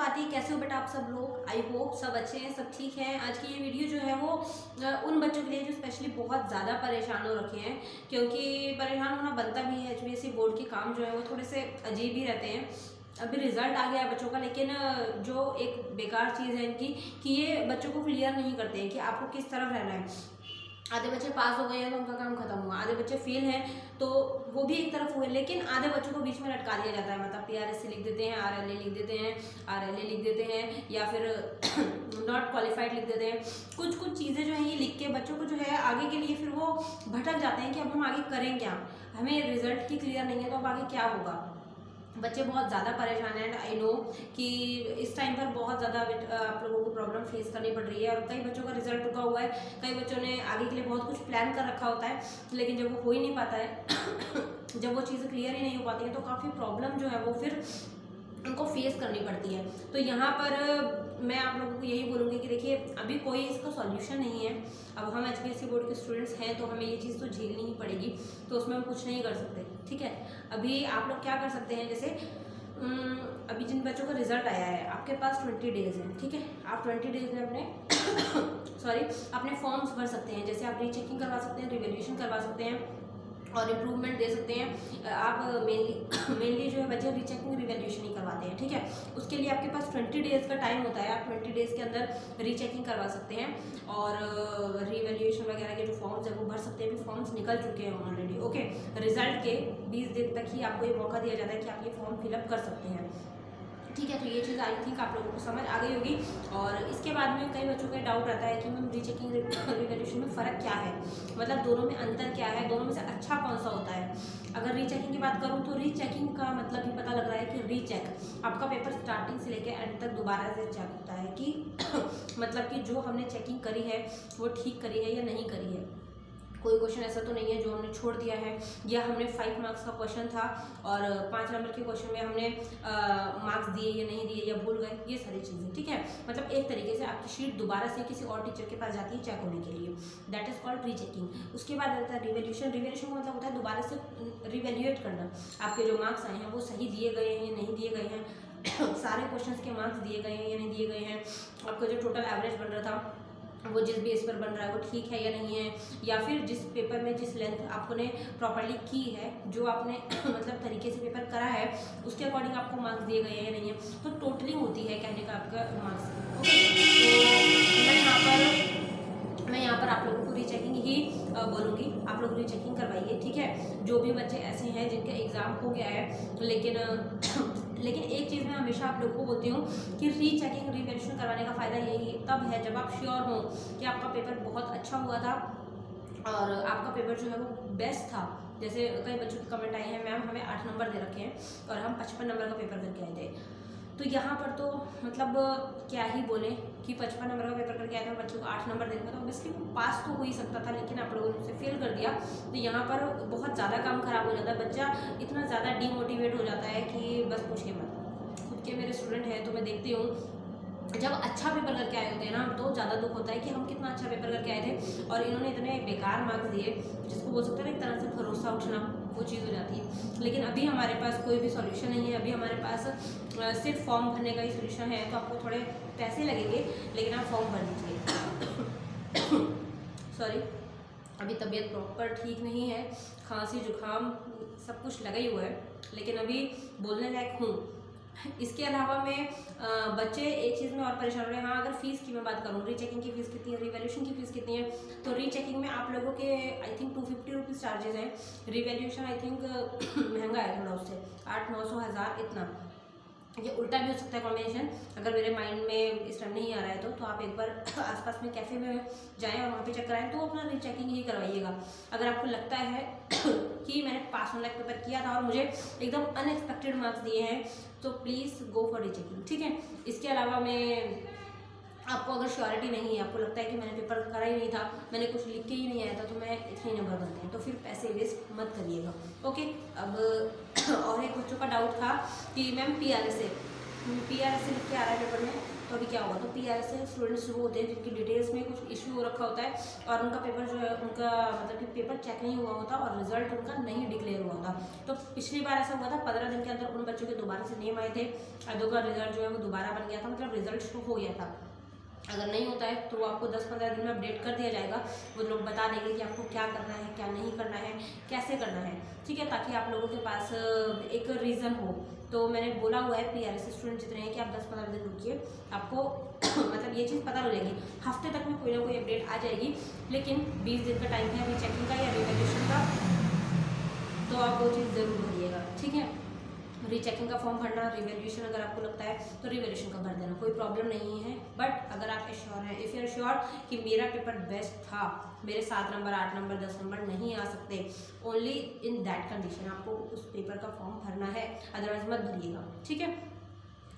फाती, कैसे हो बेटा आप सब लोग। आई होप सब अच्छे हैं, सब ठीक हैं। आज की ये वीडियो जो है वो उन बच्चों के लिए जो स्पेशली बहुत ज़्यादा परेशान हो रखे हैं, क्योंकि परेशान होना बनता भी है। HBSC बोर्ड के काम जो है वो थोड़े से अजीब ही रहते हैं। अभी रिजल्ट आ गया है बच्चों का, लेकिन जो एक बेकार चीज़ है इनकी कि ये बच्चों को क्लियर नहीं करते हैं कि आपको किस तरफ रहना है। आधे बच्चे पास हो गए हैं तो उनका काम खत्म हुआ, आधे बच्चे फेल हैं तो वो भी एक तरफ हुए, लेकिन आधे बच्चों को बीच में लटका दिया जाता है। मतलब PRSC लिख देते हैं, RLA लिख देते हैं, RLA लिख देते हैं, या फिर नॉट क्वालिफाइड लिख देते हैं। कुछ कुछ चीज़ें जो हैं ये लिख के बच्चों को जो है आगे के लिए फिर वो भटक जाते हैं कि अब हम आगे करें क्या, हमें रिजल्ट ही क्लियर नहीं है तो अब आगे क्या होगा। बच्चे बहुत ज़्यादा परेशान हैं एंड आई नो कि इस टाइम पर बहुत ज़्यादा आप लोगों को प्रॉब्लम फेस करनी पड़ रही है। और कई बच्चों का रिजल्ट रुका हुआ है, कई बच्चों ने आगे के लिए बहुत कुछ प्लान कर रखा होता है, लेकिन जब वो हो ही नहीं पाता है जब वो चीज़ें क्लियर ही नहीं हो पाती हैं तो काफ़ी प्रॉब्लम जो है वो फिर उनको फेस करनी पड़ती है। तो यहाँ पर मैं आप लोगों को यही बोलूँगी कि देखिए अभी कोई इसका सॉल्यूशन नहीं है। अब हम HBSC बोर्ड के स्टूडेंट्स हैं तो हमें ये चीज़ तो झेलनी ही पड़ेगी, तो उसमें हम कुछ नहीं कर सकते। ठीक है, अभी आप लोग क्या कर सकते हैं, जैसे अभी जिन बच्चों का रिजल्ट आया है आपके पास 20 डेज़ हैं। ठीक है, आप 20 डेज़ में अपने अपने फॉर्म्स भर सकते हैं। जैसे आप रीचेकिंग करवा सकते हैं, रिवैल्यूएशन करवा सकते हैं और इम्प्रूवमेंट दे सकते हैं। आप मेनली जो है बच्चे रीचेकिंग रिवैल्यूएशन ही करवाते हैं। ठीक है, उसके लिए आपके पास 20 डेज़ का टाइम होता है। आप 20 डेज़ के अंदर रीचेकिंग करवा सकते हैं और रिवैल्यूएशन वगैरह के जो फॉर्म्स है वो भर सकते हैं। अभी फॉर्म्स निकल चुके हैं ऑलरेडी। ओके, रिजल्ट के 20 दिन तक ही आपको ये मौका दिया जाता है कि आप ये फॉर्म फिलअप कर सकते हैं। ठीक है, तो ये चीज़ आई थिंक आप लोगों को समझ आ गई होगी। और इसके बाद में कई बच्चों का डाउट रहता है कि मैम रीचेकिंग रिवैल्यूएशन में फ़र्क क्या है, मतलब दोनों में अंतर क्या है, दोनों में से अच्छा कौन सा होता है। अगर रीचेकिंग की बात करूँ तो रीचेकिंग का मतलब ही पता लग रहा है कि रीचेक आपका पेपर स्टार्टिंग से लेकर एंड तक दोबारा से चेक होता है कि मतलब कि जो हमने चेकिंग करी है वो ठीक करी है या नहीं करी है। कोई क्वेश्चन ऐसा तो नहीं है जो हमने छोड़ दिया है, या हमने 5 मार्क्स का क्वेश्चन था और 5 नंबर के क्वेश्चन में हमने मार्क्स दिए या नहीं दिए या भूल गए, ये सारी चीज़ें। ठीक है, मतलब एक तरीके से आपकी शीट दोबारा से किसी और टीचर के पास जाती है चेक होने के लिए, दैट इज़ कॉल्ड रीचेकिंग। उसके बाद आता है रिवैल्यूएशन। रिवैल्यूएशन का मतलब होता है दोबारा से रिवैल्यूएट करना, आपके जो मार्क्स आए हैं वो सही दिए गए हैं या नहीं दिए गए हैं, सारे क्वेश्चन के मार्क्स दिए गए हैं या नहीं दिए गए हैं, आपका जो टोटल एवरेज बन रहा था वो जिस बेस पर बन रहा है वो ठीक है या नहीं है, या फिर जिस पेपर में जिस लेंथ आपने प्रॉपर्ली की है, जो आपने मतलब तरीके से पेपर करा है उसके अकॉर्डिंग आपको मार्क्स दिए गए हैं या नहीं है। तो टोटलिंग होती है कहने का आपका मार्क्स। ओके, तो मैं यहाँ पर आप लोगों को रीचेकिंग ही बोलूँगी। आप लोग रीचेकिंग करवाइए। ठीक है, जो भी बच्चे ऐसे हैं जिनका एग्ज़ाम हो गया है लेकिन एक चीज़ मैं हमेशा आप लोगों को बोलती हूँ कि रीचेकिंग रिवैल्यूएशन करवाने का फ़ायदा यही तब है जब आप श्योर हो कि आपका पेपर बहुत अच्छा हुआ था और आपका पेपर जो है वो बेस्ट था। जैसे कई बच्चों के कमेंट आए हैं, मैम हमें 8 नंबर दे रखे हैं और हम 55 नंबर का पेपर करके आए थे। तो यहाँ पर तो मतलब क्या ही बोले कि 55 नंबर का पेपर करके आया था, बच्चों को 8 नंबर दे रखा था, ऑब्वियसली वो पास तो हो ही सकता था, लेकिन आप लोगों ने उसे फेल कर दिया। तो यहाँ पर बहुत ज़्यादा काम खराब हो जाता है, बच्चा इतना ज़्यादा डीमोटिवेट हो जाता है कि बस पूछिए मत। खुद के मेरे स्टूडेंट हैं तो मैं देखती हूँ जब अच्छा पेपर करके आए होते हैं ना तो ज़्यादा दुख होता है कि हम कितना अच्छा पेपर करके आए थे और इन्होंने इतने बेकार मार्क्स दिए, जिसको बोल सकते हैं ना एक तरह से भरोसा उठना, वो चीज़ हो जाती है। लेकिन अभी हमारे पास कोई भी सॉल्यूशन नहीं है। अभी हमारे पास सिर्फ फॉर्म भरने का ही सॉल्यूशन है। तो आपको थोड़े पैसे लगेंगे लेकिन आप फॉर्म भर दीजिए। सॉरी, अभी तबीयत प्रॉपर ठीक नहीं है, खांसी जुकाम सब कुछ लगा ही हुआ है, लेकिन अभी बोलने लायक हूँ। इसके अलावा मैं बच्चे एक चीज़ में और परेशान हो रहे हैं। हाँ, अगर फ़ीस की मैं बात करूँ, रीचेकिंग की फ़ीस कितनी है, रिवैल्यूएशन की फ़ीस कितनी है, तो रीचेकिंग में आप लोगों के आई थिंक 250 रुपीज़ चार्जेस हैं। रिवैल्यूएशन आई थिंक महंगा है थोड़ा, उससे 800-900 हज़ार इतना। ये उल्टा भी हो सकता है कॉम्बिनेशन, अगर मेरे माइंड में इस टाइम नहीं आ रहा है तो आप एक बार आसपास में कैफ़े में जाएं और वहाँ पे चेक कराएं, तो अपना रीचेकिंग ही करवाइएगा। अगर आपको लगता है कि मैंने पास होने का पेपर किया था और मुझे एकदम अनएक्सपेक्टेड मार्क्स दिए हैं तो प्लीज़ गो फॉर रीचेकिंग। ठीक है, इसके अलावा मैं आपको अगर श्योरिटी नहीं है, आपको लगता है कि मैंने पेपर करा ही नहीं था, मैंने कुछ लिख के ही नहीं आया था, तो मैं इतने नंबर बनते हैं, तो फिर पैसे वेस्ट मत करिएगा। ओके, अब और एक बच्चों का डाउट था कि मैम PRSA PRS लिख के आ रहा है पेपर में, तो अभी क्या होगा, तो PRS से स्टूडेंट्स वो होते हैं जिनकी डिटेल्स में कुछ इशू हो रखा होता है और उनका पेपर जो है उनका मतलब कि पेपर चेक नहीं हुआ होता और रिजल्ट उनका नहीं डिक्लेयर हुआ होता। तो पिछली बार ऐसा हुआ था, 15 दिन के अंदर उन बच्चों के दोबारा से नेम आए थे, अदो का रिजल्ट जो है वो दोबारा बन गया था, मतलब रिजल्ट शुरू हो गया था। अगर नहीं होता है तो आपको 10-15 दिन में अपडेट कर दिया जाएगा, वो लोग बता देंगे कि आपको क्या करना है, क्या नहीं करना है, कैसे करना है, ठीक है, ताकि आप लोगों के पास एक रीज़न हो। तो मैंने बोला हुआ है PRS स्टूडेंट जितने हैं कि आप 10-15 दिन रुकिए, आपको मतलब ये चीज़ पता हो जाएगी, हफ्ते तक में कोई ना कोई अपडेट आ जाएगी, लेकिन 20 दिन का टाइम है रीचेकिंग का या रिवैल्यूएशन का, तो आप वो चीज़ ज़रूर भरिएगा, ठीक है। रीचेकिंग का फॉर्म भरना, रिवैल्यूएशन अगर आपको लगता है तो रिवैल्यूएशन का भर देना, कोई प्रॉब्लम नहीं है। बट अगर आप श्योर हैं, इफ़ यू आर श्योर कि मेरा पेपर बेस्ट था, मेरे 7 नंबर 8 नंबर 10 नंबर नहीं आ सकते, ओनली इन दैट कंडीशन आपको उस पेपर का फॉर्म भरना है, अदरवाइज मत भरिएगा, ठीक है।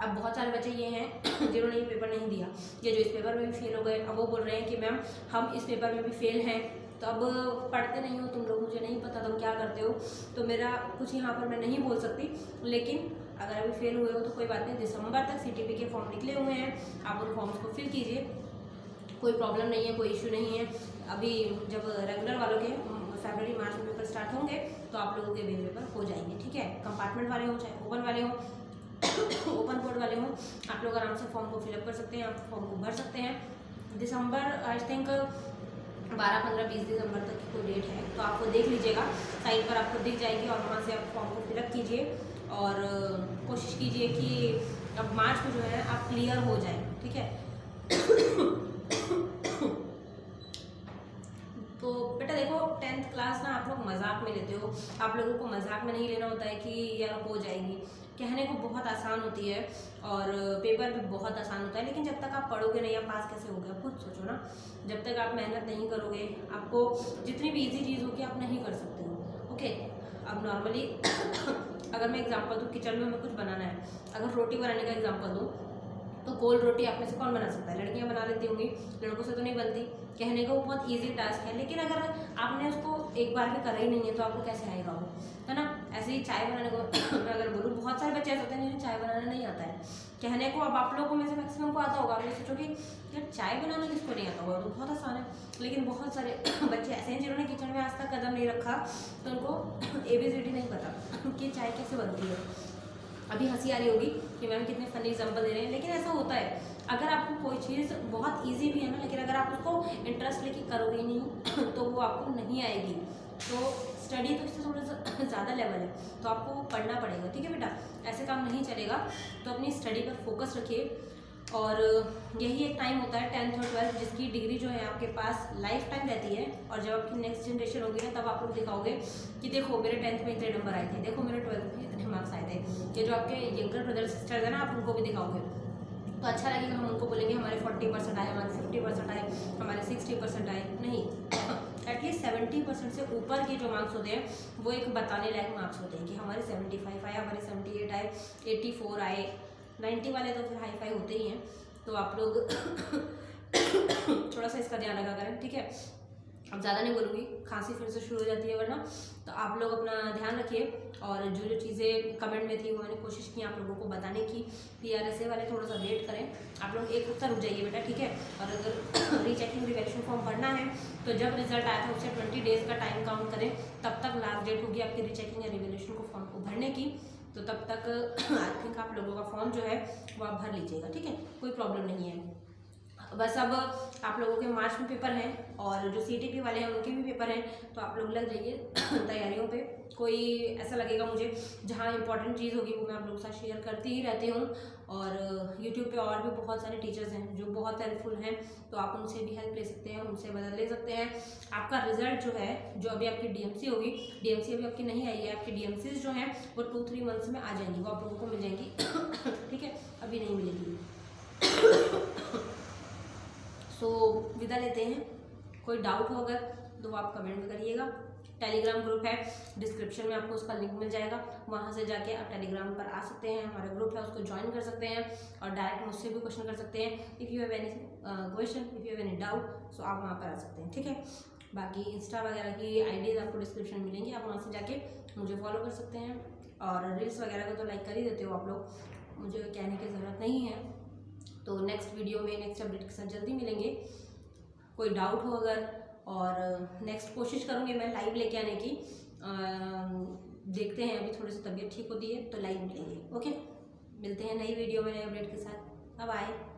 अब बहुत सारे बच्चे ये हैं जिन्होंने ये पेपर नहीं दिया, ये जो इस पेपर में भी फेल हो गए, अब वो बोल रहे हैं कि मैम हम इस पेपर में भी फेल हैं, तो अब पढ़ते नहीं हो तुम लोग, मुझे नहीं पता तुम क्या करते हो, तो मेरा कुछ यहाँ पर मैं नहीं बोल सकती, लेकिन अगर अभी फेल हुए हो तो कोई बात नहीं, दिसंबर तक CTP के फॉर्म निकले हुए हैं, आप उन फॉर्म्स को फिल कीजिए, कोई प्रॉब्लम नहीं है, कोई इशू नहीं है। अभी जब रेगुलर वालों के फरवरी मार्च में पेपर स्टार्ट होंगे तो आप लोगों के भी पेपर हो जाएंगे, ठीक है। कंपार्टमेंट वाले हो चाहे ओपन वाले हो ओपन बोर्ड वाले हो, आप लोग आराम से फॉर्म को फिलअप कर सकते हैं, आप फॉर्म को भर सकते हैं। दिसंबर आई थिंक 12-15-20 दिसंबर तक की कोई डेट है, तो आपको देख लीजिएगा, साइट पर आपको दिख जाएगी और वहाँ से आप फॉर्म को फिलअप कीजिए और कोशिश कीजिए कि अब मार्च में जो है आप क्लियर हो जाए, ठीक है। तो बेटा देखो 10th क्लास ना आप लोग मजाक में लेते हो, आप लोगों को मजाक में नहीं लेना होता है कि यार हो जाएगी, कहने को बहुत आसान होती है और पेपर भी बहुत आसान होता है, लेकिन जब तक आप पढ़ोगे नहीं आप पास कैसे होगे, आप खुद सोचो ना। जब तक आप मेहनत नहीं करोगे, आपको जितनी भी इजी चीज़ होगी आप नहीं कर सकते हो, ओके। अब नॉर्मली अगर मैं एग्जांपल दूँ, किचन में हमें कुछ बनाना है, अगर रोटी बनाने का एग्जांपल दूँ तो गोल रोटी आप में से कौन बना सकता है, लड़कियां बना लेती होंगी, लड़कों से तो नहीं बनती, कहने का वो बहुत इजी टास्क है, लेकिन अगर आपने उसको एक बार भी करा ही नहीं है तो आपको कैसे आएगा वो, है ना। ऐसे ही चाय बनाने को मैं अगर बोलूँ, बहुत सारे बच्चे ऐसे होते हैं जिन्हें चाय बनाना नहीं आता है, कहने को अब आप लोगों में से मैक्सिमम को आता होगा, आप लोग सोचोगे यार चाय बनाना किसको नहीं आता होगा, तो बहुत आसान है, लेकिन बहुत सारे बच्चे ऐसे हैं जिन्होंने किचन में आज तक कदम नहीं रखा, तो उनको ABCD नहीं पता कि चाय कैसे बनती है। अभी हंसी आ रही होगी कि मैम कितने फनी एग्जाम्पल दे रहे हैं, लेकिन ऐसा होता है, अगर आपको कोई चीज़ बहुत इजी भी है ना, लेकिन अगर आप उसको इंटरेस्ट लेके करोगे नहीं तो वो आपको नहीं आएगी। तो स्टडी तो इससे थोड़ा सा ज़्यादा लेवल है, तो आपको पढ़ना पड़ेगा, ठीक है बेटा, ऐसे काम नहीं चलेगा। तो अपनी स्टडी पर फोकस रखिए और यही एक टाइम होता है 10th और 12th जिसकी डिग्री जो है आपके पास लाइफ टाइम रहती है, और जब आपकी नेक्स्ट जनरेशन होगी ना तब आप लोग दिखाओगे कि देखो मेरे 10th में इतने नंबर आए थे, देखो मेरे 12th में इतने मार्क्स आए थे। ये जो आपके यंगर ब्रदर सिस्टर्स हैं ना, आप उनको भी दिखाओगे तो अच्छा लगेगा, हम उनको बोलेंगे हमारे 40% आए, हमारे 50% आए, हमारे 60% आए, नहीं एटलीस्ट 70% से ऊपर के जो मार्क्स होते हैं वो एक बताने लायक मार्क्स होते हैं कि हमारे 75 आए, हमारे 78 आए, 84 आए, 90 वाले तो फिर हाई फाई होते ही हैं। तो आप लोग थोड़ा सा इसका ध्यान रखा करें, ठीक है। अब ज़्यादा नहीं बोलूँगी, खांसी फिर से शुरू हो जाती है वरना, तो आप लोग अपना ध्यान रखिए और जो जो चीज़ें कमेंट में थी वो मैंने कोशिश की आप लोगों को बताने की। PRSA वाले थोड़ा सा वेट करें, आप लोग एक हफ्ता रुक जाइए बेटा, ठीक है। और अगर रीचेकिंग रिवैल्यूएशन फॉर्म भरना है तो जब रिजल्ट आया था उससे 20 डेज़ का टाइम काउंट करें, तब तक लास्ट डेट होगी आपकी रीचेकिंग या रिवैल्यूएशन को फॉर्म को भरने की, तो तब तक आई थिंक आप लोगों का फॉर्म जो है वो आप भर लीजिएगा, ठीक है, कोई प्रॉब्लम नहीं है। बस अब आप लोगों के मार्च में पेपर हैं और जो CTP वाले हैं उनके भी पेपर हैं, तो आप लोग लग जाइए तैयारियों पे। कोई ऐसा लगेगा मुझे जहाँ इंपॉर्टेंट चीज़ होगी वो मैं आप लोगों के साथ शेयर करती ही रहती हूँ, और यूट्यूब पे और भी बहुत सारे टीचर्स हैं जो बहुत हेल्पफुल हैं, तो आप उनसे भी हेल्प ले सकते हैं, उनसे मदद ले सकते हैं। आपका रिजल्ट जो है, जो अभी आपकी DMC होगी, DMC अभी आपकी नहीं आई है, आपकी DMCs जो हैं वो 2-3 मंथ्स में आ जाएंगी, वो आप लोगों को मिल जाएंगी ठीक है, अभी नहीं मिलेगी। तो विदा लेते हैं, कोई डाउट हो अगर तो आप कमेंट में करिएगा। टेलीग्राम ग्रुप है, डिस्क्रिप्शन में आपको उसका लिंक मिल जाएगा, वहाँ से जाके आप टेलीग्राम पर आ सकते हैं, हमारा ग्रुप है उसको ज्वाइन कर सकते हैं और डायरेक्ट मुझसे भी क्वेश्चन कर सकते हैं। If you have any question, if you have any doubt, so आप वहाँ पर आ सकते हैं, ठीक है। बाकी इंस्टा वगैरह की IDs आपको डिस्क्रिप्शन मिलेंगी, आप वहाँ से जाके मुझे फॉलो कर सकते हैं, और रील्स वगैरह को तो लाइक कर ही देते हो आप लोग, मुझे कहने की ज़रूरत नहीं है। तो नेक्स्ट वीडियो में नेक्स्ट अपडेट के साथ जल्दी मिलेंगे। कोई डाउट हो अगर, और नेक्स्ट कोशिश करूँगी मैं लाइव लेके आने की। देखते हैं, अभी थोड़ी सी तबीयत ठीक होती है तो लाइव मिलेंगे। ओके, मिलते हैं नई वीडियो में नए अपडेट के साथ। Bye bye.